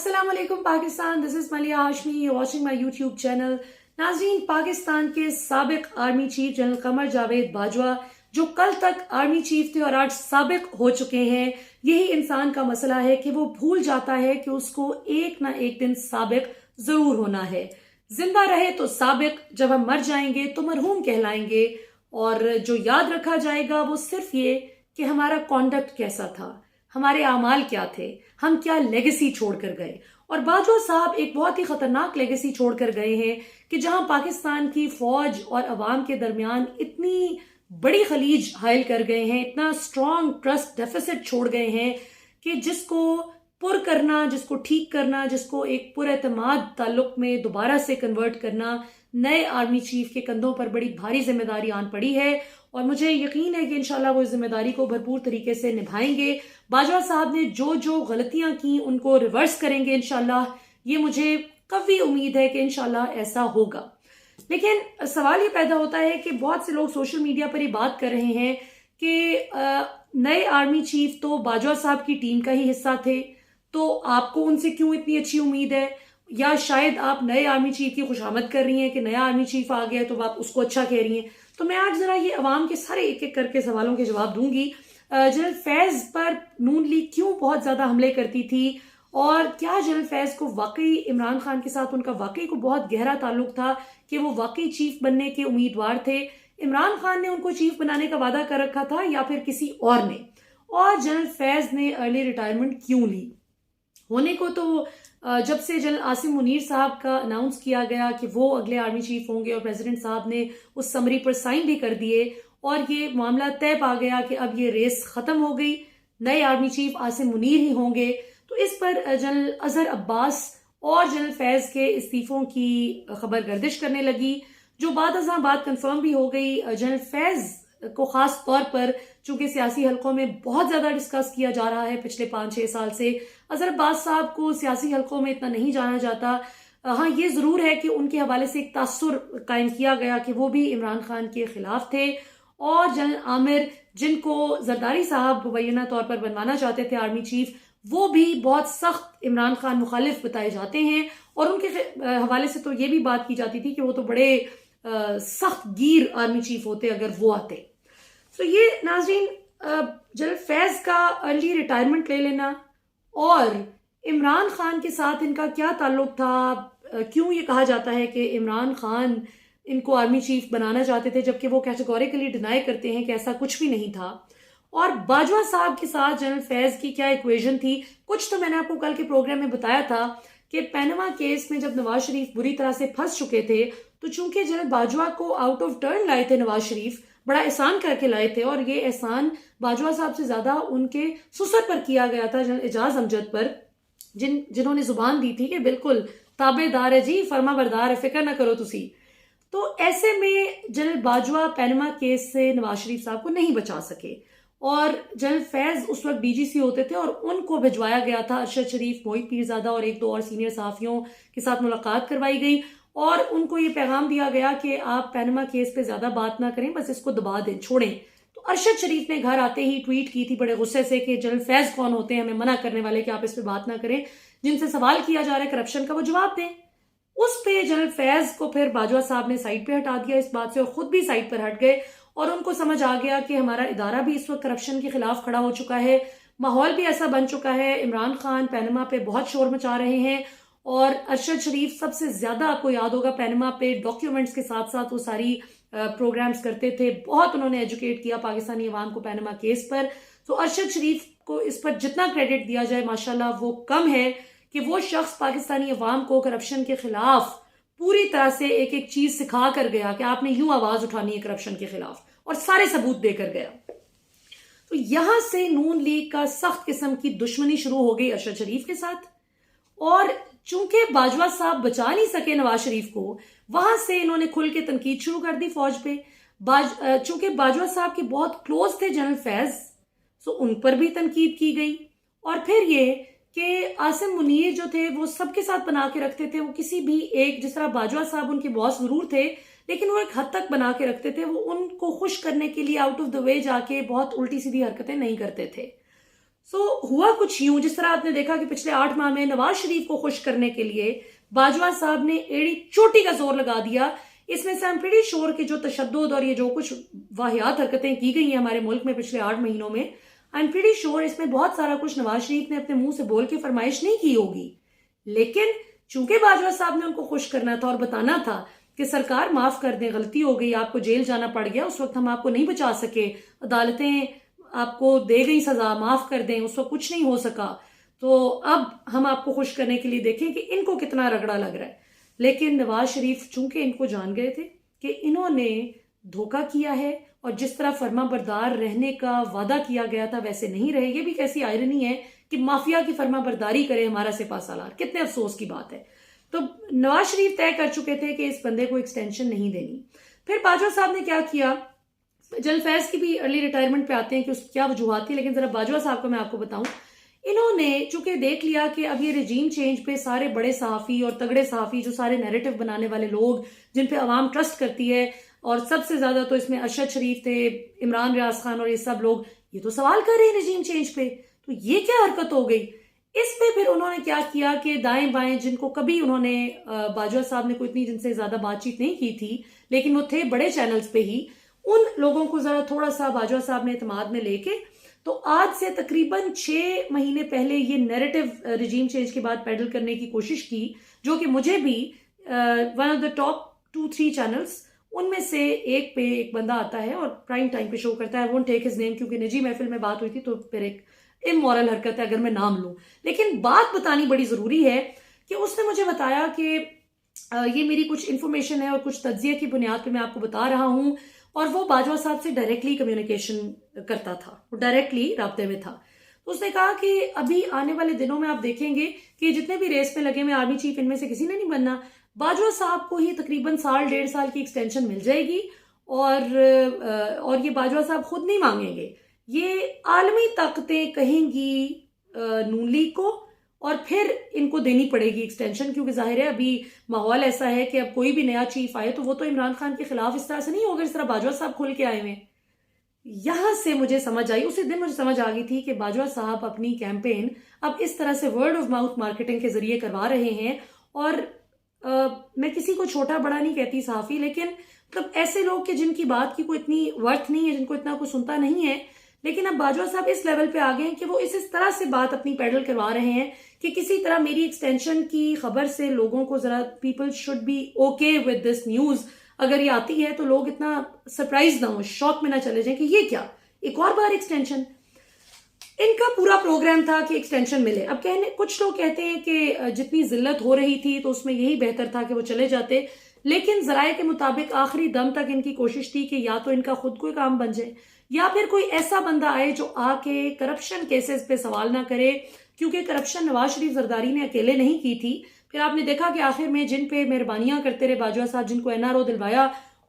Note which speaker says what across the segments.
Speaker 1: अस्सलाम वालेकुम Pakistan, this is मलिया Hashmi watching my YouTube channel. नाज़रीन, पाकिस्तान के साबिक army chief general Qamar Javed Bajwa जो कल तक आर्मी चीफ थे और आज साबिक हो चुके हैं, यही इंसान का मसला है कि वो भूल जाता है कि उसको एक ना एक दिन साबिक जरूर होना है। जिंदा रहे तो साबिक, जब हम मर जाएंगे तो मरहूम कहलाएंगे। और जो याद रखा जाएगा वो सिर्फ ये कि हमारा कॉन्डक्ट कैसा था, हमारे आमाल क्या थे, हम क्या लेगेसी छोड़कर गए। और बाजवा साहब एक बहुत ही खतरनाक लेगेसी छोड़कर गए हैं कि जहां पाकिस्तान की फौज और अवाम के दरमियान इतनी बड़ी खलीज हायल कर गए हैं, इतना स्ट्रॉन्ग ट्रस्ट डेफिसिट छोड़ गए हैं कि जिसको पुर करना, जिसको ठीक करना, जिसको एक पुरएतमाद ताल्लुक में दोबारा से कन्वर्ट करना, नए आर्मी चीफ के कंधों पर बड़ी भारी जिम्मेदारी आन पड़ी है। और मुझे यकीन है कि इंशाल्लाह वो इस जिम्मेदारी को भरपूर तरीके से निभाएंगे। बाजवा साहब ने जो जो गलतियां की उनको रिवर्स करेंगे इंशाल्लाह। ये मुझे काफी उम्मीद है कि इंशाल्लाह ऐसा होगा। लेकिन सवाल ये पैदा होता है कि बहुत से लोग सोशल मीडिया पर ये बात कर रहे हैं कि नए आर्मी चीफ तो बाजवा साहब की टीम का ही हिस्सा थे, तो आपको उनसे क्यों इतनी अच्छी उम्मीद है? या शायद आप नए आर्मी चीफ की खुशामद कर रही हैं कि नया आर्मी चीफ आ गया तो आप उसको अच्छा कह रही हैं। तो मैं आज जरा ये अवाम के सारे एक एक करके सवालों के जवाब दूंगी। जनरल फैज पर नून लीग क्यों बहुत ज्यादा हमले करती थी, और क्या जनरल फैज को वाकई इमरान खान के साथ उनका वाकई को बहुत गहरा ताल्लुक था कि वो वाकई चीफ बनने के उम्मीदवार थे। इमरान खान ने उनको चीफ बनाने का वादा कर रखा था या फिर किसी और ने? और जनरल फैज ने अर्ली रिटायरमेंट क्यों ली? होने को तो जब से जनरल आसिम मुनीर साहब का अनाउंस किया गया कि वो अगले आर्मी चीफ होंगे और प्रेसिडेंट साहब ने उस समरी पर साइन भी कर दिए और ये मामला तय पा गया कि अब ये रेस खत्म हो गई, नए आर्मी चीफ आसिम मुनीर ही होंगे, तो इस पर जनरल अजहर अब्बास और जनरल फैज के इस्तीफों की खबर गर्दिश करने लगी, जो बाद बात कंफर्म भी हो गई। जनरल फैज को खास तौर पर चूंकि सियासी हलकों में बहुत ज्यादा डिस्कस किया जा रहा है पिछले 5-6 साल से, अजहर अब्बास साहब को सियासी हलकों में इतना नहीं जाना जाता। हाँ, ये जरूर है कि उनके हवाले से एक तासुर कायम किया गया कि वो भी इमरान खान के खिलाफ थे। और जनरल आमिर, जिनको जरदारी साहब मुबैना तौर पर बनवाना चाहते थे आर्मी चीफ, वो भी बहुत सख्त इमरान खान मुखालिफ बताए जाते हैं। और उनके हवाले से तो ये भी बात की जाती थी कि वो तो बड़े सख्त गिर आर्मी चीफ होते अगर वो आते। तो ये नाज़रीन, जनरल फैज का अर्ली रिटायरमेंट ले लेना और इमरान खान के साथ इनका क्या ताल्लुक था, क्यों ये कहा जाता है कि इमरान खान इनको आर्मी चीफ बनाना चाहते थे, जबकि वो कैटेगोरिकली डिनाई करते हैं कि ऐसा कुछ भी नहीं था। और बाजवा साहब के साथ जनरल फैज की क्या इक्वेशन थी, कुछ तो मैंने आपको कल के प्रोग्राम में बताया था कि पैनमा केस में जब नवाज शरीफ बुरी तरह से फंस चुके थे, तो चूंकि जनरल बाजवा को आउट ऑफ टर्न लाए थे नवाज शरीफ, बड़ा एहसान करके लाए थे, और ये एहसान बाजवा साहब से ज्यादा उनके ससुर पर किया गया था, जनरल एजाज अमजद पर, जिन्होंने जुबान दी थी कि बिल्कुल ताबेदार है जी, फर्मा बरदार है, फिक्र ना करो तुसी। तो ऐसे में जनरल बाजवा पैनमा केस से नवाज शरीफ साहब को नहीं बचा सके और जनरल फैज उस वक्त डीजीसी होते थे और उनको भिजवाया गया था। अरशद शरीफ, मोहित पीरजादा और 1-2 और सीनियर सहाफियों के साथ मुलाकात करवाई गई और उनको ये पैगाम दिया गया कि आप पैनमा केस पे ज्यादा बात ना करें, बस इसको दबा दें, छोड़ें। तो अरशद शरीफ ने घर आते ही ट्वीट की थी बड़े गुस्से से कि जनरल फैज कौन होते हैं हमें मना करने वाले कि आप इस पे बात ना करें, जिनसे सवाल किया जा रहा है करप्शन का वो जवाब दें। उस पे जनरल फैज को फिर बाजवा साहब ने साइड पे हटा दिया इस बात से, और खुद भी साइड पर हट गए और उनको समझ आ गया कि हमारा इदारा भी इस वक्त करप्शन के खिलाफ खड़ा हो चुका है, माहौल भी ऐसा बन चुका है, इमरान खान पैनमा पे बहुत शोर मचा रहे हैं। और अरशद शरीफ सबसे ज्यादा, आपको याद होगा, पैनमा पे डॉक्यूमेंट्स के साथ साथ वो सारी प्रोग्राम्स करते थे, बहुत उन्होंने एजुकेट किया पाकिस्तानी अवाम को पैनमा केस पर। तो अरशद शरीफ को इस पर जितना क्रेडिट दिया जाए माशाल्लाह वो कम है कि वो शख्स पाकिस्तानी अवाम को करप्शन के खिलाफ पूरी तरह से एक एक चीज सिखा कर गया कि आपने यूं आवाज उठानी है करप्शन के खिलाफ, और सारे सबूत देकर गया। तो यहां से नून लीग का सख्त किस्म की दुश्मनी शुरू हो गई अरशद शरीफ के साथ। और चूंकि बाजवा साहब बचा नहीं सके नवाज शरीफ को, वहां से इन्होंने खुल के तनकीद शुरू कर दी फौज पे। चूंकि बाजवा साहब के बहुत क्लोज थे जनरल फैज, तो उन पर भी तनकीद की गई। और फिर ये कि आसिम मुनीर जो थे वो सबके साथ बना के रखते थे, वो किसी भी एक, जिस तरह बाजवा साहब उनके बॉस जरूर थे लेकिन वो एक हद तक बना के रखते थे, वो उनको खुश करने के लिए आउट ऑफ द वे जाके बहुत उल्टी सीधी हरकतें नहीं करते थे। हुआ कुछ यूं, जिस तरह आपने देखा कि पिछले 8 माह में नवाज शरीफ को खुश करने के लिए बाजवा साहब ने एड़ी चोटी का जोर लगा दिया। इसमें से आई एम प्रीटी श्योर कि जो तशद्दुद और ये जो कुछ वाहियात हरकतें की गई हैं हमारे मुल्क में पिछले 8 महीनों में, आई एम प्रीटी श्योर इसमें बहुत सारा कुछ नवाज शरीफ ने अपने मुंह से बोल के फरमाइश नहीं की होगी। लेकिन चूंकि बाजवा साहब ने उनको खुश करना था और बताना था कि सरकार माफ कर दें, गलती हो गई, आपको जेल जाना पड़ गया, उस वक्त हम आपको नहीं बचा सके, अदालतें आपको दे गई सजा, माफ कर दें, उस वक्त कुछ नहीं हो सका, तो अब हम आपको खुश करने के लिए देखें कि इनको कितना रगड़ा लग रहा है। लेकिन नवाज शरीफ चूंकि इनको जान गए थे कि इन्होंने धोखा किया है और जिस तरह फर्मा बरदार रहने का वादा किया गया था वैसे नहीं रहे। ये भी कैसी आयरनी है कि माफिया की फर्मा बरदारी करे हमारा सिपा सालार, कितने अफसोस की बात है। तो नवाज शरीफ तय कर चुके थे कि इस बंदे को एक्सटेंशन नहीं देनी। फिर बाजवा साहब ने क्या किया, जनरल फैज की भी अर्ली रिटायरमेंट पे आते हैं कि उसकी क्या वजूहत थी, लेकिन जरा बाजवा साहब को मैं आपको बताऊं, इन्होंने चूंकि देख लिया कि अब ये रिजीम चेंज पे सारे बड़े सहाफी और तगड़े सहाफी, जो सारे नैरेटिव बनाने वाले लोग जिन पे अवाम ट्रस्ट करती है, और सबसे ज्यादा तो इसमें अरशद शरीफ थे, इमरान रियाज खान और ये सब लोग, ये तो सवाल कर रहे हैं रिजीम चेंज पे, तो ये क्या हरकत हो गई। इस पे फिर उन्होंने क्या किया कि दाएं बाएं जिनको कभी उन्होंने, बाजवा साहब ने कोई इतनी जिनसे ज्यादा बातचीत नहीं की थी लेकिन वो थे बड़े चैनल्स पे ही, उन लोगों को जरा थोड़ा सा बाजवा साहब ने इत्मीनान में लेके, तो आज से तकरीबन 6 महीने पहले ये नैरेटिव रिजीम चेंज के बाद पैडल करने की कोशिश की, जो कि मुझे भी one of the top 2-3 channels उनमें से एक पे एक बंदा आता है और प्राइम टाइम पे शो करता है, वोंट टेक हिज नेम क्योंकि निजी महफिल में बात हुई थी तो फिर एक इमोरल हरकत है अगर मैं नाम लूं, लेकिन बात बतानी बड़ी जरूरी है कि उसने मुझे बताया कि ये मेरी कुछ इन्फॉर्मेशन है और कुछ तज्जिए की बुनियाद पे मैं आपको बता रहा हूं, और वो बाजवा साहब से डायरेक्टली कम्युनिकेशन करता था, वो डायरेक्टली राब्ते में था। तो उसने कहा कि अभी आने वाले दिनों में आप देखेंगे कि जितने भी रेस में लगे हुए आर्मी चीफ इनमें से किसी ने नहीं बनना, बाजवा साहब को ही तकरीबन 1.5 साल की एक्सटेंशन मिल जाएगी, और ये बाजवा साहब खुद नहीं मांगेंगे, ये आलमी ताकतें कहेंगी नून लीग को, और फिर इनको देनी पड़ेगी एक्सटेंशन, क्योंकि जाहिर है अभी माहौल ऐसा है कि अब कोई भी नया चीफ आए तो वो तो इमरान खान के खिलाफ इस तरह से नहीं होगा जिस तरह बाजवा साहब खुल के आए हुए। यहां से मुझे समझ आई, उसी दिन मुझे समझ आ गई थी कि बाजवा साहब अपनी कैंपेन अब इस तरह से वर्ड ऑफ माउथ मार्केटिंग के जरिए करवा रहे हैं। और मैं किसी को छोटा बड़ा नहीं कहती सहाफी, लेकिन मतलब ऐसे लोग कि जिनकी बात की कोई इतनी वर्थ नहीं है, जिनको इतना कुछ सुनता नहीं है, लेकिन अब बाजवा साहब इस लेवल पे आ गए हैं कि वो इस तरह से बात अपनी पैडल करवा रहे हैं कि किसी तरह मेरी एक्सटेंशन की खबर से लोगों को जरा, people should be okay with this news, अगर ये आती है तो लोग इतना सरप्राइज ना हो, शॉक में ना चले जाए कि ये क्या, एक और बार एक्सटेंशन। इनका पूरा प्रोग्राम था कि एक्सटेंशन मिले। अब कुछ लोग कहते हैं कि जितनी जिल्लत हो रही थी तो उसमें यही बेहतर था कि वो चले जाते, लेकिन जराये के मुताबिक आखिरी दम तक इनकी कोशिश थी कि या तो इनका खुद कोई काम बन जाए या फिर कोई ऐसा बंदा आए जो आके करप्शन केसेस पे सवाल ना करे, क्योंकि करप्शन नवाज शरीफ जरदारी ने अकेले नहीं की थी। फिर आपने देखा कि आखिर में जिन पे मेहरबानियां करते रहे बाजवा साहब, जिनको एनआरओ दिलवाया,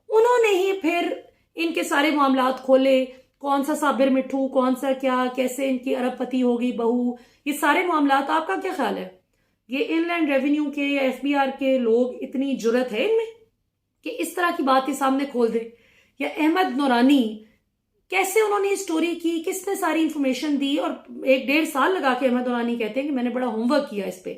Speaker 1: उन्होंने ही फिर इनके सारे मामलात खोले, कौन सा साबिर मिठू, कौन सा क्या, कैसे इनकी अरबपति होगी बहू, ये सारे मामलात। आपका क्या ख्याल है, ये इनलैंड रेवेन्यू के या एफबीआर के लोग इतनी जुर्रत है इनमें कि इस तरह की बात ही सामने खोल दे? या अहमद नूरानी, कैसे उन्होंने स्टोरी की, किसने सारी इंफॉर्मेशन दी, और 1-1.5 साल लगा के अहमद नूरानी कहते हैं कि मैंने बड़ा होमवर्क किया इस पे,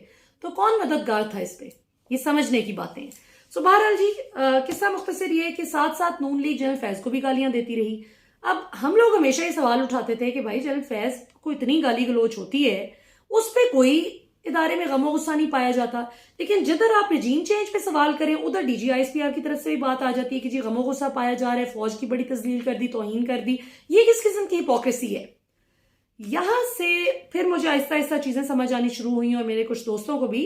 Speaker 1: तो कौन मददगार था इस पे, ये समझने की बातें। सो बहरहाल जी, किस्सा मुख्तसर ये कि साथ साथ नून लीग जनरल फैज को भी गालियां देती रही। अब हम लोग हमेशा ये सवाल उठाते थे कि भाई जनरल फैज को इतनी गाली गलोच होती है, उस पर कोई इदारे में गमो गुस्सा नहीं पाया जाता, लेकिन जिधर आप रिजीम चेंज पे सवाल करें उधर डीजीआईएसपीआर की तरफ से भी बात आ जाती है कि जी गमो गुस्सा पाया जा रहा है, फौज की बड़ी तजलील कर दी, तौहीन कर दी। ये किस किस्म की हिपोक्रेसी है? यहां से फिर मुझे आहिस्ता आहिस्ता चीजें समझ आनी शुरू हुई, और मेरे कुछ दोस्तों को भी,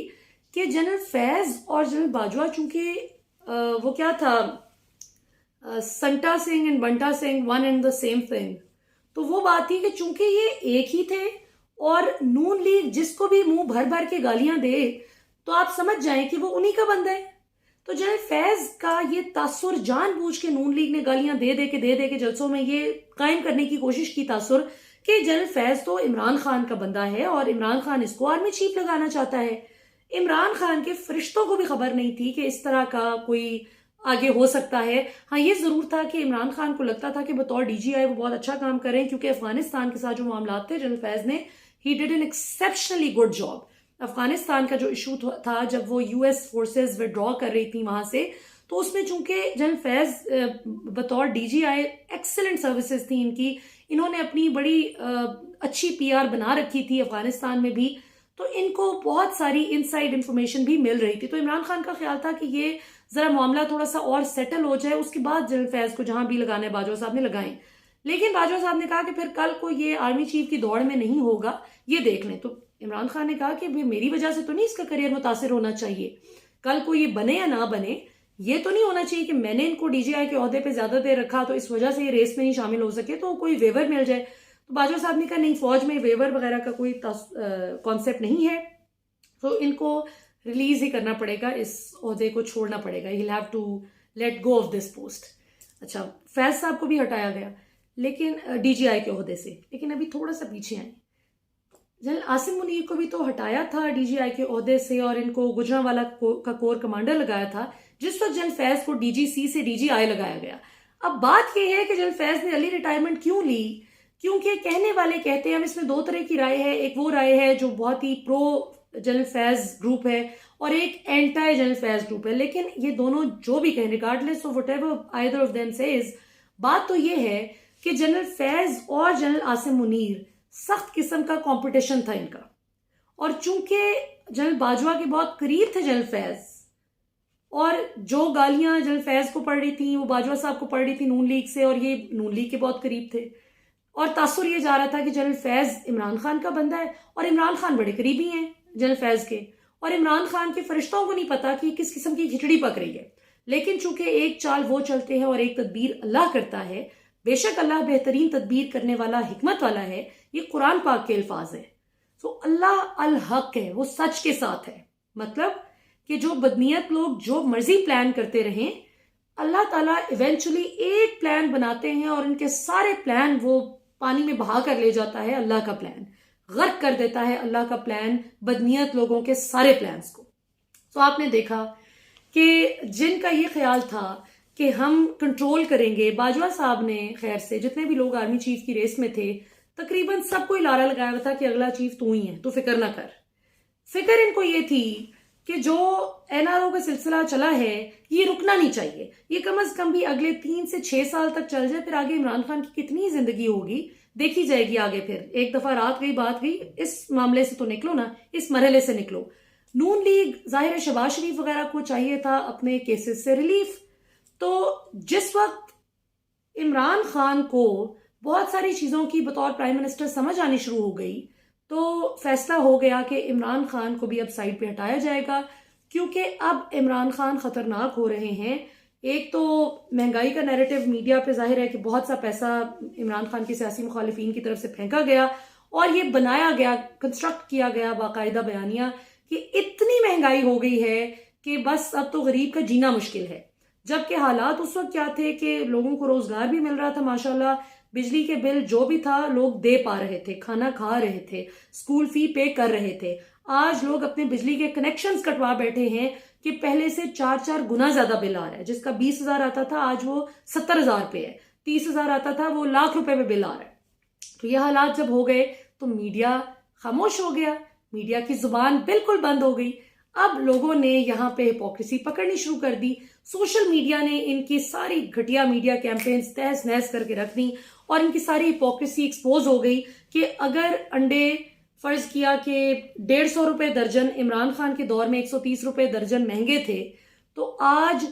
Speaker 1: कि जनरल फैज और जनरल बाजवा, चूंकि वो क्या था, Santa Singh and Banta Singh, one and the same thing, तो वो बात थी कि चूंकि ये एक ही थे और नून लीग जिसको भी मुंह भर भर के गालियां दे तो आप समझ जाएं कि वो उन्हीं का बंदा है। तो जनरल फैज का ये तासुर जानबूझ के नून लीग ने गालियां दे दे के जलसों में ये कायम करने की कोशिश की, तासुर कि जनरल फैज तो इमरान खान का बंदा है और इमरान खान इसको आर्मी चीफ लगाना चाहता है। इमरान खान के फरिश्तों को भी खबर नहीं थी कि इस तरह का कोई आगे हो सकता है। हाँ, ये जरूर था कि इमरान खान को लगता था कि बतौर डीजीआई वो बहुत अच्छा काम करें, क्योंकि अफगानिस्तान के साथ जो मामला थे जनरल फैज ने he did an exceptionally good job. Afghanistan का जो इशू था जब वो यूएस फोर्सेस विड्रॉ कर रही थी वहां से, तो उसमें चूंकि जनरल फैज बतौर डीजीआई एक्सेलेंट सर्विसेज थी इनकी, इन्होंने अपनी बड़ी अच्छी पीआर बना रखी थी अफगानिस्तान में भी, तो इनको बहुत सारी इनसाइड इंफॉर्मेशन भी मिल रही थी। तो इमरान खान का ख्याल था कि ये जरा मामला थोड़ा सा और सेटल हो जाए, उसके बाद जनरल फैज को जहां भी लगाने बाजवा साहब ने लगाए। लेकिन बाजवा साहब ने कहा कि फिर कल को ये आर्मी चीफ की दौड़ में नहीं होगा, ये देख लें। तो इमरान खान ने कहा कि मेरी वजह से तो नहीं इसका करियर मुतासिर होना चाहिए, कल को ये बने या ना बने, ये तो नहीं होना चाहिए कि मैंने इनको डीजीआई के ओहदे पे ज्यादा देर रखा तो इस वजह से ये रेस में नहीं शामिल हो सके, तो कोई वेवर मिल जाए। तो बाजवा साहब ने कहा नहीं, फौज में वेवर वगैरह का कोई कॉन्सेप्ट नहीं है, तो इनको रिलीज ही करना पड़ेगा, इस ओहदे को छोड़ना पड़ेगा, he have to let go of this post. अच्छा, फैज साहब को भी हटाया गया लेकिन डीजीआई के ओहदे से, लेकिन अभी थोड़ा सा पीछे आए, जनरल आसिम मुनीर को भी तो हटाया था डीजीआई के ओहदे से और इनको गुजरांवाला का कोर कमांडर लगाया था, जिस वक्त जनरल फैज को डीजीसी से डीजीआई लगाया गया। अब बात यह है कि जनरल फैज ने अर्ली रिटायरमेंट क्यों ली, क्योंकि कहने वाले कहते हैं, हम इसमें दो तरह की राय है, एक वो राय है जो बहुत ही प्रो जनरल फैज ग्रुप है और एक एंटी जनरल फैज ग्रुप है। लेकिन ये दोनों जो भी कहें, regardless of whatever either of them says, बात तो ये है कि जनरल फैज और जनरल आसिम मुनीर सख्त किस्म का कंपटीशन था इनका, और चूंकि जनरल बाजवा के बहुत करीब थे जनरल फैज, और जो गालियां जनरल फैज को पड़ रही थी वो बाजवा साहब को पड़ रही थी नून लीग से, और ये नून लीग के बहुत करीब थे, और तासुर ये जा रहा था कि जनरल फैज इमरान खान का बंदा है और इमरान खान बड़े करीबी हैं जनरल फैज के, और इमरान खान के फरिश्तों को नहीं पता कि किस किस्म की खिचड़ी पक रही है। लेकिन चूंकि एक चाल वो चलते हैं और एक तदबीर अल्लाह करता है, बेशक अल्लाह बेहतरीन तदबीर करने वाला, हिकमत वाला है, ये कुरान पाक के अल्फाज है। तो अल्लाह अल हक है, वो सच के साथ है, मतलब कि जो बदनीयत लोग जो मर्जी प्लान करते रहें, अल्लाह ताला इवेंचुअली एक प्लान बनाते हैं और इनके सारे प्लान वो पानी में बहा कर ले जाता है, अल्लाह का प्लान गर्क कर देता है, अल्लाह का प्लान बदनीयत लोगों के सारे प्लान्स को। तो आपने देखा कि जिनका ये ख्याल था कि हम कंट्रोल करेंगे, बाजवा साहब ने खैर से जितने भी लोग आर्मी चीफ की रेस में थे तकरीबन सबको लारा लगाया हुआ था कि अगला चीफ तू ही है, तो फिक्र ना कर। फिक्र इनको ये थी कि जो एनआरओ का सिलसिला चला है ये रुकना नहीं चाहिए, ये कम अज कम भी अगले 3 से 6 साल तक चल जाए, फिर आगे इमरान खान की कितनी जिंदगी होगी देखी जाएगी आगे। फिर एक दफा रात गई बात गई, इस मामले से तो निकलो ना, इस मरहले से निकलो। नून लीग जाहिर शहबाज शरीफ वगैरह को चाहिए था अपने केसेस से रिलीफ, तो जिस वक्त इमरान खान को बहुत सारी चीजों की बतौर प्राइम मिनिस्टर समझ आनी शुरू हो गई, तो फैसला हो गया कि इमरान खान को भी अब साइड पे हटाया जाएगा, क्योंकि अब इमरान खान खतरनाक हो रहे हैं। एक तो महंगाई का नैरेटिव मीडिया पे जाहिर है कि बहुत सा पैसा इमरान खान के सियासी मुखालिफिन की तरफ से फेंका गया और ये बनाया गया, कंस्ट्रक्ट किया गया बाकायदा बयानिया कि इतनी महंगाई हो गई है कि बस अब तो गरीब का जीना मुश्किल है। जबकि हालात उस वक्त क्या थे कि लोगों को रोजगार भी मिल रहा था माशाल्लाह, बिजली के बिल जो भी था लोग दे पा रहे थे, खाना खा रहे थे, स्कूल फी पे कर रहे थे। आज लोग अपने बिजली के कनेक्शंस कटवा बैठे हैं कि पहले से 4-4 गुना ज्यादा बिल आ रहा है। जिसका 20,000 आता था आज वो 70,000 पे है, 30,000 आता था वो लाख रुपए में बिल आ रहा है। तो ये हालात जब हो गए तो मीडिया खामोश हो गया, मीडिया की जुबान बिल्कुल बंद हो गई। अब लोगों ने यहाँ पे हिपोक्रेसी पकड़नी शुरू कर दी, सोशल मीडिया ने इनकी सारी घटिया मीडिया कैंपेन्स तहस नहस करके रख दी और इनकी सारी हिपोक्रेसी एक्सपोज हो गई कि अगर अंडे फर्ज किया कि 150 रुपए दर्जन इमरान खान के दौर में 130 रुपए दर्जन महंगे थे, तो आज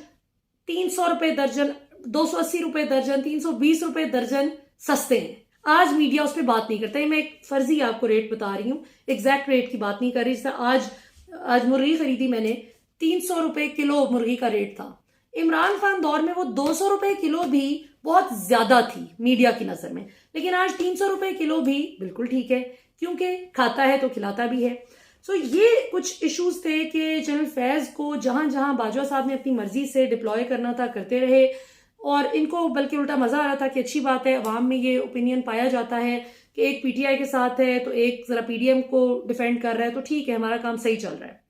Speaker 1: 300 रुपए दर्जन, 280 रुपए दर्जन, 320 रुपए दर्जन सस्ते हैं। आज मीडिया उस पर बात नहीं करता है। मैं एक फर्जी आपको रेट बता रही हूँ, एग्जैक्ट रेट की बात नहीं कर रही। जैसे आज मुर्गी खरीदी मैंने, 300 रुपए किलो मुर्गी का रेट था। इमरान खान दौर में वो 200 रुपए किलो भी बहुत ज्यादा थी मीडिया की नजर में, लेकिन आज 300 रुपए किलो भी बिल्कुल ठीक है, क्योंकि खाता है तो खिलाता भी है। सो ये कुछ इश्यूज थे कि जनरल फैज को जहां जहां बाजवा साहब ने अपनी मर्जी से डिप्लॉय करना था करते रहे, और इनको बल्कि उल्टा मजा आ रहा था कि अच्छी बात है, अवाम में ये ओपिनियन पाया जाता है कि एक पीटीआई के साथ है तो एक जरा पीडीएम को डिफेंड कर रहा है, तो ठीक है हमारा काम सही चल रहा है।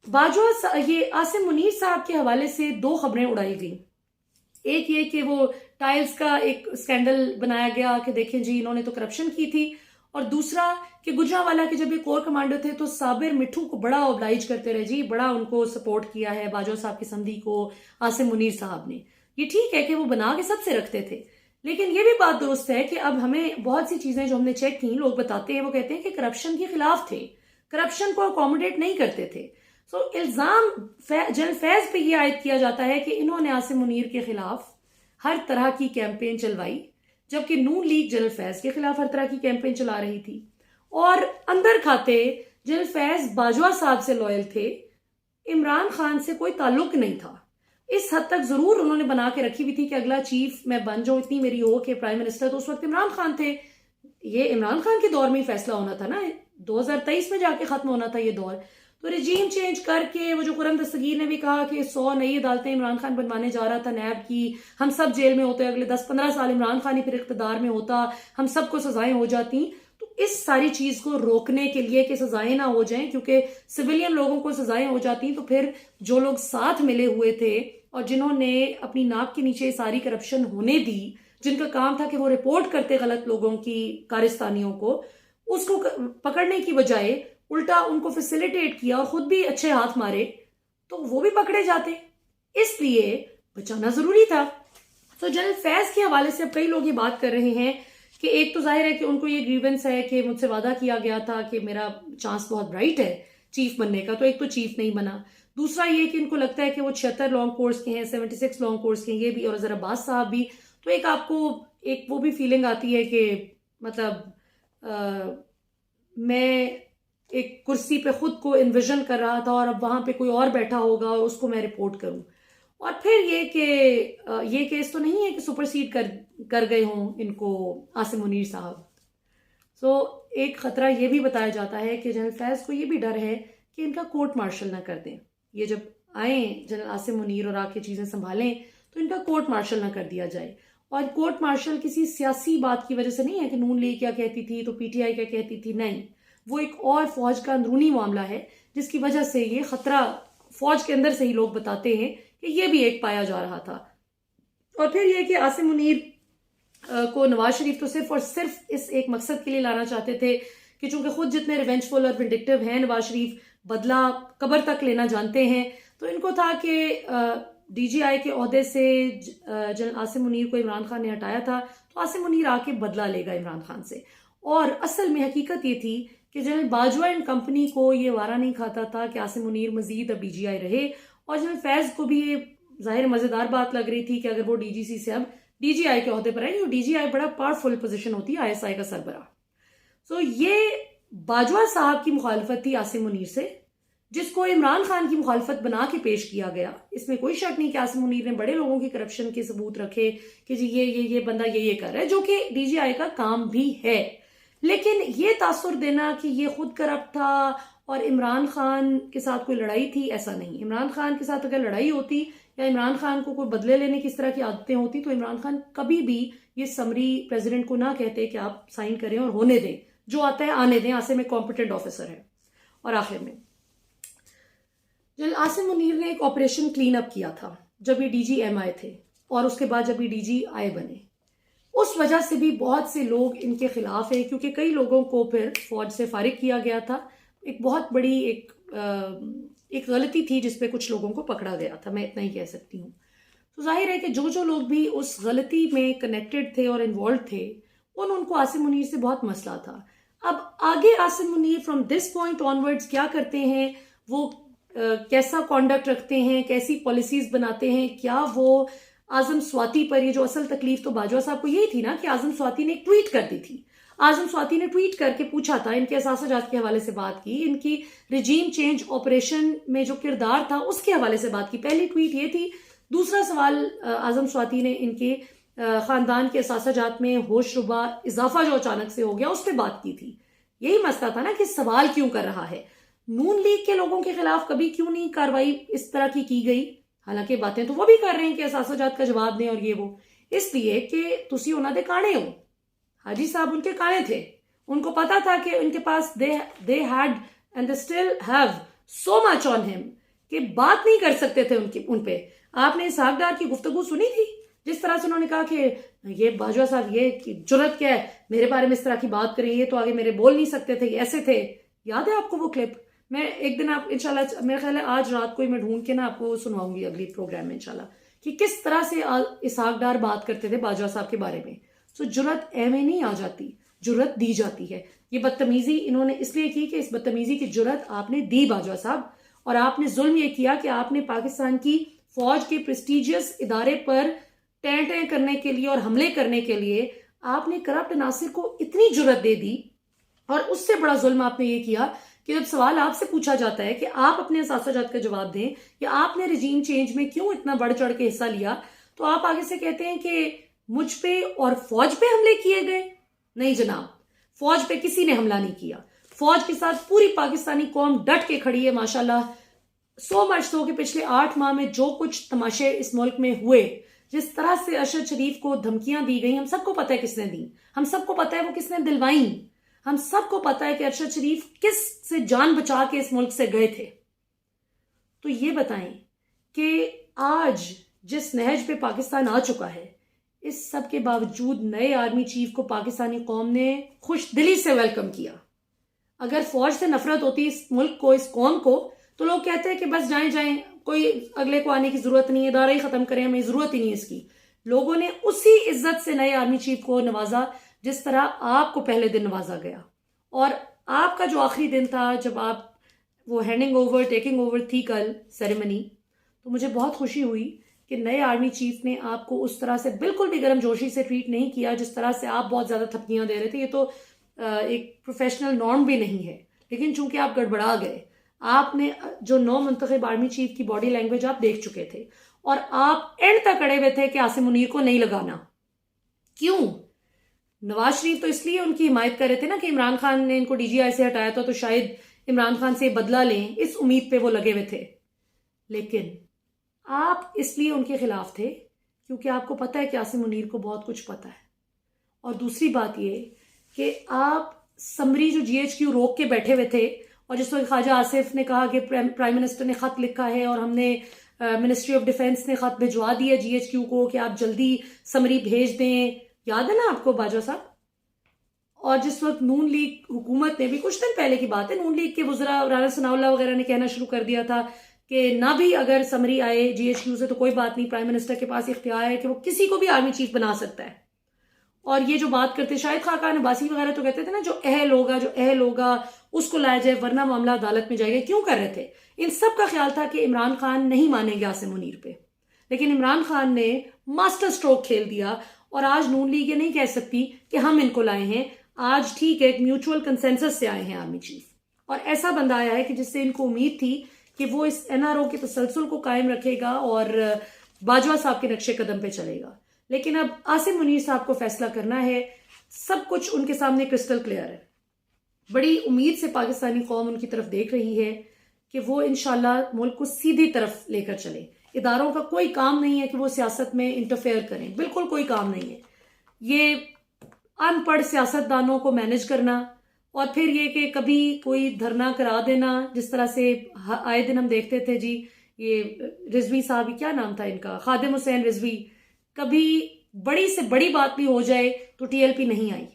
Speaker 1: बाजवा ये आसिम मुनीर साहब के हवाले से 2 खबरें उड़ाई गई। एक ये कि वो टाइल्स का एक स्कैंडल बनाया गया कि देखें जी इन्होंने तो करप्शन की थी, और दूसरा कि गुजरांवाला के जब ये कोर कमांडर थे तो साबिर मिठू को बड़ा ऑब्लाइज करते रहे जी, बड़ा उनको सपोर्ट किया है बाजवा साहब की समधी को, आसिम मुनीर साहब ने। ये ठीक है कि वो बना के सबसे रखते थे, लेकिन ये भी बात दुरुस्त है कि अब हमें बहुत सी चीजें जो हमने चेक की, लोग बताते हैं, वो कहते हैं कि करप्शन के खिलाफ थे, करप्शन को अकोमोडेट नहीं करते थे। सो इल्जाम जनरल फैज पे ये आयद किया जाता है कि इन्होंने आसिम मुनीर के खिलाफ हर तरह की कैंपेन चलवाई, जबकि नून लीग जनरल फैज के खिलाफ हर तरह की कैंपेन चला रही थी। और अंदर खाते जनरल फैज बाजवा साहब से लॉयल थे, इमरान खान से कोई ताल्लुक नहीं था। इस हद तक जरूर उन्होंने बना के रखी हुई थी कि अगला चीफ मैं बन जाऊं, इतनी मेरी हो कि प्राइम मिनिस्टर तो उस वक्त इमरान खान थे। ये इमरान खान के दौर में ही फैसला होना था ना, 2023 में जाके खत्म होना था ये दौर। तो रिजीम चेंज करके वो जो खुर्रम दस्तगीर ने भी कहा कि 100 नई अदालतें इमरान खान बनवाने जा रहा था नैब की, हम सब जेल में होते, अगले 10-15 साल इमरान खान ही फिर इख्तिदार में होता, हम सबको सजाएं हो जाती। तो इस सारी चीज को रोकने के लिए कि सजाएं ना हो जाएं, क्योंकि सिविलियन लोगों को सजाएं हो जाती तो फिर जो लोग साथ मिले हुए थे और जिन्होंने अपनी नाक के नीचे सारी करप्शन होने दी, जिनका काम था कि वो रिपोर्ट करते गलत लोगों की कारस्तानियों को, उसको पकड़ने की बजाय उल्टा उनको फैसिलिटेट किया और खुद भी अच्छे हाथ मारे, तो वो भी पकड़े जाते। इसलिए बचाना जरूरी था। तो जनरल फैज के हवाले से अब कई लोग ये बात कर रहे हैं कि एक तो जाहिर है कि उनको ये ग्रीवेंस है कि मुझसे वादा किया गया था कि मेरा चांस बहुत ब्राइट है चीफ बनने का, तो एक तो चीफ नहीं बना। दूसरा ये कि इनको लगता है कि वो 76 लॉन्ग कोर्स के हैं, 76 लॉन्ग कोर्स के हैं, ये भी, और अजहर अब्बास साहब भी। तो एक आपको एक वो भी फीलिंग आती है कि मतलब मैं एक कुर्सी पे खुद को इन्विजन कर रहा था और अब वहां पे कोई और बैठा होगा और उसको मैं रिपोर्ट करूं। और फिर ये कि ये केस तो नहीं है कि सुपरसीड कर गए हों इनको आसिम मुनीर साहब। सो एक खतरा ये भी बताया जाता है कि जनरल फैज को ये भी डर है कि इनका कोर्ट मार्शल ना कर दें। ये जब आए जनरल आसिम मुनीर और आके चीजें संभालें तो इनका कोर्ट मार्शल ना कर दिया जाए। और कोर्ट मार्शल किसी सियासी बात की वजह से नहीं है कि नून लीग क्या कहती थी तो पीटीआई क्या कहती थी, नहीं, वो एक और फौज का अंदरूनी मामला है जिसकी वजह से ये खतरा फौज के अंदर से ही लोग बताते हैं कि ये भी एक पाया जा रहा था। और फिर ये कि आसिम मुनीर को नवाज शरीफ तो सिर्फ और सिर्फ इस एक मकसद के लिए लाना चाहते थे कि चूंकि खुद जितने रिवेंजफुल और विंडिक्टिव हैं नवाज शरीफ, बदला कब्र तक लेना जानते हैं, तो इनको था कि डीजीआई के ओहदे से जनरल आसिम मुनीर को इमरान खान ने हटाया था, तो आसिम मुनीर आके बदला लेगा इमरान खान से। और असल में हकीकत ये थी कि जनरल बाजवा एंड कंपनी को ये वारा नहीं खाता था कि आसिम मुनीर मजीद अब डीजीआई रहे, और जनरल फैज को भी ये जाहिर मजेदार बात लग रही थी कि अगर वो डीजीसी से अब डीजीआई के ओहदे पर आए, तो डीजीआई बड़ा पावरफुल पोजीशन होती है आईएसआई का सरबराह। सो ये बाजवा साहब की मुखालफत थी आसिम मुनीर से, जिसको इमरान खान की मुखालफत बना के पेश किया गया। इसमें कोई शक नहीं कि आसिम मुनीर ने बड़े लोगों की करप्शन के सबूत रखे कि जी ये बंदा ये कर रहा है, जो कि डीजीआई का काम भी है। लेकिन ये तासुर देना कि ये खुद करप्ट था और इमरान खान के साथ कोई लड़ाई थी, ऐसा नहीं। इमरान खान के साथ अगर लड़ाई होती या इमरान खान को कोई बदले लेने की इस तरह की आदतें होती तो इमरान खान कभी भी ये समरी प्रेसिडेंट को ना कहते कि आप साइन करें और होने दें, जो आता है आने दें, आसिम एक कॉम्पिटेंट ऑफिसर है। और आखिर में जनरल आसिम मुनीर ने एक ऑपरेशन क्लीन अप किया था जब ये डीजीएम आए थे, और उसके बाद जब ये डीजीआई बने, उस वजह से भी बहुत से लोग इनके खिलाफ है, क्योंकि कई लोगों को फिर फौज से फारिग किया गया था। एक बहुत बड़ी एक गलती थी जिसपे कुछ लोगों को पकड़ा गया था, मैं इतना ही कह सकती हूँ। तो जाहिर है कि जो लोग भी उस गलती में कनेक्टेड थे और इन्वॉल्व थे, उनको आसिम मुनीर से बहुत मसला था। अब आगे Asim Munir from this point onwards क्या करते हैं, वो कैसा कॉन्डक्ट रखते हैं, कैसी पॉलिसीज बनाते हैं, क्या वो आजम स्वाति पर, ये जो असल तकलीफ तो बाजवा साहब को यही थी ना कि आजम स्वाति ने एक ट्वीट कर दी थी। आजम स्वाति ने ट्वीट करके पूछा था, इनके असासाजात के हवाले से बात की, इनकी रिजीम चेंज ऑपरेशन में जो किरदार था उसके हवाले से बात की। पहली ट्वीट ये थी। दूसरा सवाल आजम स्वाति ने इनके खानदान के असासाजात में होशरुबा इजाफा जो अचानक से हो गया उस पर बात की थी। यही मसला था ना कि सवाल क्यों कर रहा है, नून लीग के लोगों के खिलाफ कभी क्यों नहीं कार्रवाई इस तरह की गई। हालांकि बातें तो वो भी कर रहे हैं कि असासाजात का जवाब दें और ये वो, इसलिए कि तुसी उन्होंने दे काने हो। हाजी साहब उनके काने थे, उनको पता था कि उनके पास they had and they still have so much on him कि बात नहीं कर सकते थे उन पे। आपने इसहाक डार की गुफ्तगू सुनी थी जिस तरह से उन्होंने कहा कि ये बाजवा साहब ये जुर्रत क्या है मेरे बारे में इस तरह की बात करें, ये तो आगे मेरे बोल नहीं सकते थे, ऐसे थे। याद है आपको वो क्लिप? मैं एक दिन आप इंशाल्लाह मेरा ख्याल है आज रात को ही मैं ढूंढ के ना आपको सुनाऊंगी अगली प्रोग्राम में इंशाल्लाह, कि किस तरह से इसहाक डार बात करते थे बाजवा साहब के बारे में। सो जुर्रत एवं नहीं आ जाती, जुर्रत दी जाती है। ये बदतमीजी इन्होंने इसलिए की कि इस बदतमीजी की जुर्रत आपने दी बाजवा साहब, और आपने जुल्म ये किया कि आपने पाकिस्तान की फौज के प्रेस्टिजियस इदारे पर टें टें करने के लिए और हमले करने के लिए आपने करप्ट नासिर को इतनी जुर्रत दे दी। और उससे बड़ा जुल्म आपने ये किया कि जब सवाल आपसे पूछा जाता है कि आप अपने असातिज़ात का जवाब दें कि आपने रिजीम चेंज में क्यों इतना बढ़ चढ़ के हिस्सा लिया, तो आप आगे से कहते हैं कि मुझ पे और फौज पे हमले किए गए। नहीं जनाब, फौज पे किसी ने हमला नहीं किया। फौज के साथ पूरी पाकिस्तानी कौम डट के खड़ी है माशाल्लाह। सो मच तो कि पिछले 8 माह में जो कुछ तमाशे इस मुल्क में हुए, जिस तरह से अरशद शरीफ को धमकियां दी गई, हम सबको पता है किसने दी, हम सबको पता है वो किसने दिलवाई, हम सबको पता है कि अरशद शरीफ किस से जान बचा के इस मुल्क से गए थे। तो ये बताएं कि आज जिस नहज पे पाकिस्तान आ चुका है, इस सब के बावजूद नए आर्मी चीफ को पाकिस्तानी कौम ने खुश दिली से वेलकम किया। अगर फौज से नफरत होती इस मुल्क को, इस कौम को, तो लोग कहते हैं कि बस जाएं जाएं, कोई अगले को आने की जरूरत नहीं है, इदारा ही खत्म करें, हमें जरूरत ही नहीं है इसकी। लोगों ने उसी इज्जत से नए आर्मी चीफ को नवाजा जिस तरह आपको पहले दिन नवाजा गया। और आपका जो आखिरी दिन था जब आप वो हैंडिंग ओवर टेकिंग ओवर थी कल सेरेमनी, तो मुझे बहुत खुशी हुई कि नए आर्मी चीफ ने आपको उस तरह से बिल्कुल भी गर्मजोशी से ट्रीट नहीं किया जिस तरह से आप बहुत ज़्यादा थपकियां दे रहे थे। ये तो एक प्रोफेशनल नॉर्म भी नहीं है, लेकिन चूंकि आप गड़बड़ा गए, आपने जो नौ मुंतखब आर्मी चीफ की बॉडी लैंग्वेज आप देख चुके थे और आप एंड तक अड़े हुए थे कि आसिम मुनीर को नहीं लगाना। क्यों? नवाज शरीफ तो इसलिए उनकी हिमायत कर रहे थे ना कि इमरान खान ने इनको डीजीआई से हटाया था, तो शायद इमरान खान से बदला लें, इस उम्मीद पे वो लगे हुए थे। लेकिन आप इसलिए उनके खिलाफ थे क्योंकि आपको पता है कि आसिम मुनीर को बहुत कुछ पता है। और दूसरी बात ये कि आप समरी जो जीएचक्यू रोक के बैठे हुए थे, और जिस वक्त ख्वाजा आसिफ ने कहा कि प्राइम मिनिस्टर ने खत लिखा है और हमने मिनिस्ट्री ऑफ डिफेंस ने खत भिजवा दिया जीएचक्यू को कि आप जल्दी समरी भेज दें, याद है ना आपको बाजवा साहब? और जिस वक्त नून लीग हुकूमत ने भी, कुछ दिन पहले की बात है, नून लीग के वज़रा राना सनाउल्लाह वगैरह ने कहना शुरू कर दिया था कि ना भी अगर समरी आए जीएचक्यू से तो कोई बात नहीं, प्राइम मिनिस्टर के पास इख्तियार है कि वो किसी को भी आर्मी चीफ बना सकता है। और ये जो बात करते शाहिद खाकान अब्बासी वगैरह तो कहते थे ना, जो अहल होगा उसको लाया जाए वरना मामला अदालत में जाएगा। क्यों कर रहे थे? इन सब का ख्याल था कि इमरान खान नहीं मानेंगे आसिम मुनीर पे, लेकिन इमरान खान ने मास्टर स्ट्रोक खेल दिया। और आज नून लीग ये नहीं कह सकती कि हम इनको लाए हैं। आज ठीक है, एक म्यूचुअल कंसेंसस से आए हैं आर्मी चीफ, और ऐसा बंदा आया है कि जिससे इनको उम्मीद थी कि वो इस एनआरओ के तसलसल को कायम रखेगा और बाजवा साहब के नक्शे कदम पे चलेगा। लेकिन अब आसिम मुनीर साहब को फैसला करना है। सब कुछ उनके सामने क्रिस्टल क्लियर है। बड़ी उम्मीद से पाकिस्तानी कौम उनकी तरफ देख रही है कि वो इंशाल्लाह मुल्क को सीधी तरफ लेकर चले। इदारों का कोई काम नहीं है कि वो सियासत में इंटरफेयर करें, बिल्कुल कोई काम नहीं है। ये अनपढ़ सियासतदानों को मैनेज करना और फिर ये कि कभी कोई धरना करा देना, जिस तरह से आए दिन हम देखते थे जी, ये रिजवी साहब, क्या नाम था इनका, खादिम हुसैन रिजवी, कभी बड़ी से बड़ी बात भी हो जाए तो टीएलपी नहीं आई,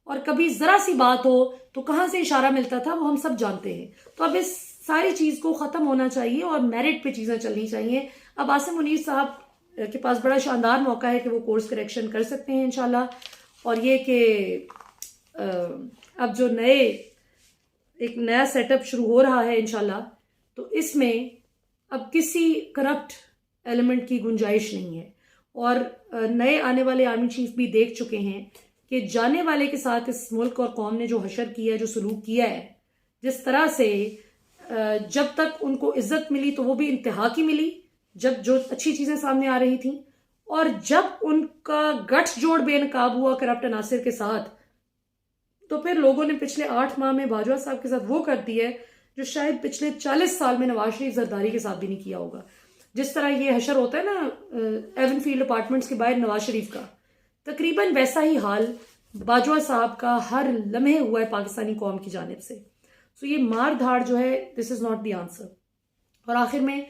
Speaker 1: और कभी जरा सी बात हो तो कहां से इशारा मिलता था वो हम सब जानते हैं। तो अब इस सारी चीज को खत्म होना चाहिए और मेरिट पे चीजें चलनी चाहिए। अब आसिम मुनीर साहब के पास बड़ा शानदार मौका है कि वो कोर्स करेक्शन कर सकते हैं इंशाल्लाह। और ये कि अब जो एक नया सेटअप शुरू हो रहा है इंशाल्लाह, तो इसमें अब किसी करप्ट एलिमेंट की गुंजाइश नहीं है। और नए आने वाले आर्मी चीफ भी देख चुके हैं कि जाने वाले के साथ इस मुल्क और कौम ने जो हशर किया, जो सलूक किया है, जिस तरह से जब तक उनको इज्जत मिली तो वो भी इंतहा की मिली, जब जो अच्छी चीजें सामने आ रही थी, और जब उनका गठजोड़ बेनकाब हुआ करप्ट नासिर के साथ, तो फिर लोगों ने पिछले 8 माह में बाजवा साहब के साथ वो कर दिया है जो शायद पिछले 40 साल में नवाज शरीफ जरदारी के साथ भी नहीं किया होगा। जिस तरह ये हशर होता है ना एवनफील्ड अपार्टमेंट्स के बाहर नवाज शरीफ का, तकरीबन वैसा ही हाल बाजवा साहब का हर लम्हे हुआ है पाकिस्तानी कौम की जानिब से। सो ये मार धाड़ जो है, this is not the answer. और आखिर में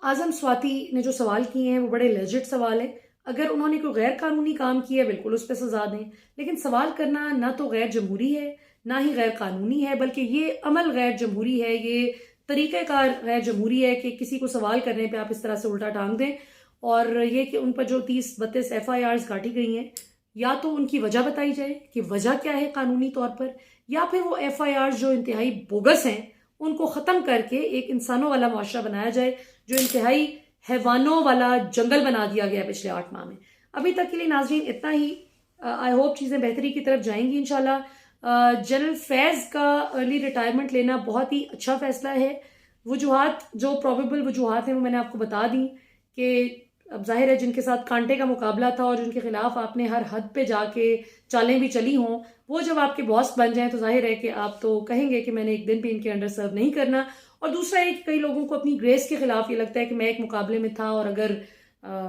Speaker 1: आजम स्वाति ने जो सवाल किए हैं वो बड़े लेजिट सवाल है। अगर उन्होंने कोई गैर कानूनी काम किया है बिल्कुल उस पर सजा दें, लेकिन सवाल करना ना तो गैर जमहूरी है ना ही गैर कानूनी है, बल्कि ये अमल गैर जमहूरी है, ये तरीक़ेकार गैर जमहूरी है कि किसी को सवाल करने पे आप इस तरह से उल्टा टांग दें। और ये कि उन पर जो 30-32 FIRs काटी गई हैं, या तो उनकी वजह बताई जाए कि वजह क्या है कानूनी तौर पर, या फिर वो FIRs जो इंतहाई बोगस हैं उनको ख़त्म करके एक इंसानों वाला मुआशरा बनाया जाए, जो इंतहाई हैवानों वाला जंगल बना दिया गया पिछले 8 माह में। अभी तक के लिए नाज़रीन इतना ही। आई होप चीज़ें बेहतरी की तरफ जाएंगी इंशाल्लाह। जनरल फैज़ का अर्ली रिटायरमेंट लेना बहुत ही अच्छा फैसला है। वजूहात जो प्रोबेबल वजूहात हैं वो मैंने आपको बता दी कि अब जाहिर है जिनके साथ कांटे का मुकाबला था और जिनके खिलाफ आपने हर हद पे जाके चालें भी चली हों, वो जब आपके बॉस बन जाएं तो जाहिर है कि आप तो कहेंगे कि मैंने एक दिन भी इनके अंडर सर्व नहीं करना। और दूसरा एक, कई लोगों को अपनी ग्रेस के खिलाफ ये लगता है कि मैं एक मुकाबले में था और अगर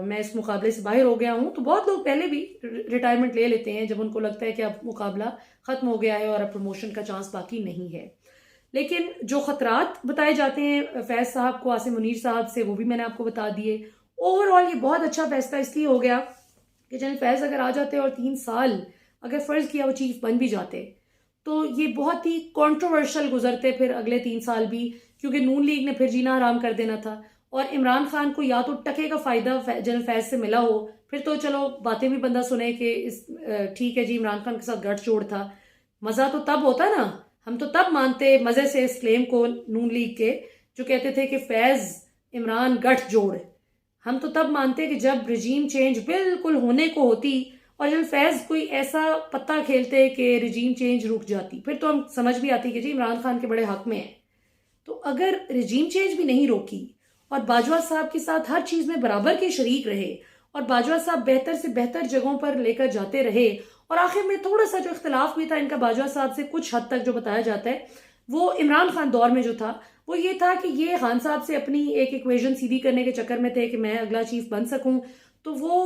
Speaker 1: मैं इस मुकाबले से बाहर हो गया हूं, तो बहुत लोग पहले भी रिटायरमेंट ले लेते हैं जब उनको लगता है कि अब मुकाबला खत्म हो गया है और अब प्रमोशन का चांस बाकी नहीं है। लेकिन जो खतरात बताए जाते हैं फैज साहब को आसिम मुनीर साहब से, वो भी मैंने आपको बता दिए। ओवरऑल ये बहुत अच्छा फैसला इसलिए हो गया कि जनरल फैज अगर आ जाते और 3 साल अगर फर्ज किया वो चीफ बन भी जाते तो ये बहुत ही कंट्रोवर्शियल गुजरते फिर अगले 3 साल भी, क्योंकि नून लीग ने फिर जीना हराम कर देना था। और इमरान खान को या तो टके का फायदा जनरल फैज से मिला हो, फिर तो चलो बातें भी बंदा सुने कि इस ठीक है जी इमरान खान के साथ गठजोड़ था। मजा तो तब होता ना, हम तो तब मानते मजे से इस क्लेम को नून लीग के जो कहते थे कि फैज इमरान गठजोड़, हम तो तब मानते कि जब रिजीम चेंज बिल्कुल होने को होती और जब फैज कोई ऐसा पत्ता खेलते कि रिजीम चेंज रुक जाती, फिर तो हम समझ भी आती कि जी इमरान खान के बड़े हक में है। तो अगर रिजीम चेंज भी नहीं रोकी और बाजवा साहब के साथ हर चीज में बराबर के शरीक रहे और बाजवा साहब बेहतर से बेहतर जगहों पर लेकर जाते रहे, और आखिर में थोड़ा सा जो इख्तलाफ भी था इनका बाजवा साहब से कुछ हद तक जो बताया जाता है वो इमरान खान दौर में जो था वो ये था कि ये खान साहब से अपनी एक इक्वेशन सीधी करने के चक्कर में थे कि मैं अगला चीफ बन सकूं। तो वो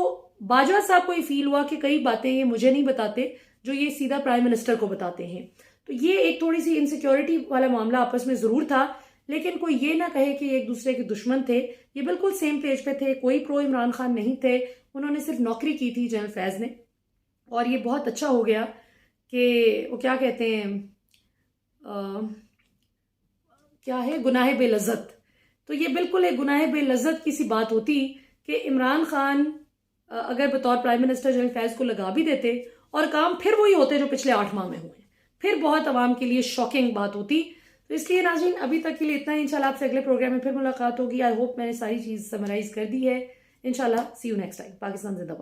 Speaker 1: बाजवा साहब को ये फील हुआ कि कई बातें ये मुझे नहीं बताते जो ये सीधा प्राइम मिनिस्टर को बताते हैं। तो ये एक थोड़ी सी इनसिक्योरिटी वाला मामला आपस में जरूर था, लेकिन कोई ये ना कहे कि एक दूसरे के दुश्मन थे। ये बिल्कुल सेम पेज पे थे, कोई प्रो इमरान खान नहीं थे। उन्होंने सिर्फ नौकरी की थी जनरल फैज ने, और ये बहुत अच्छा हो गया कि वो क्या कहते हैं क्या है, गुनाह बेलज्जत। तो ये बिल्कुल एक गुनाह बेलज्जत की सी बात होती कि इमरान खान अगर बतौर प्राइम मिनिस्टर जनरल फैज को लगा भी देते और काम फिर वही होते जो पिछले 8 माह में हुए, फिर बहुत आवाम के लिए शॉकिंग बात होती। तो इसलिए नाज़रीन अभी तक के लिए इतना ही। इंशाल्लाह आपसे अगले प्रोग्राम में फिर मुलाकात होगी। आई होप मैंने सारी चीज़ समराइज कर दी है। इंशाल्लाह सी यू नेक्स्ट टाइम। पाकिस्तान जिंदाबाद।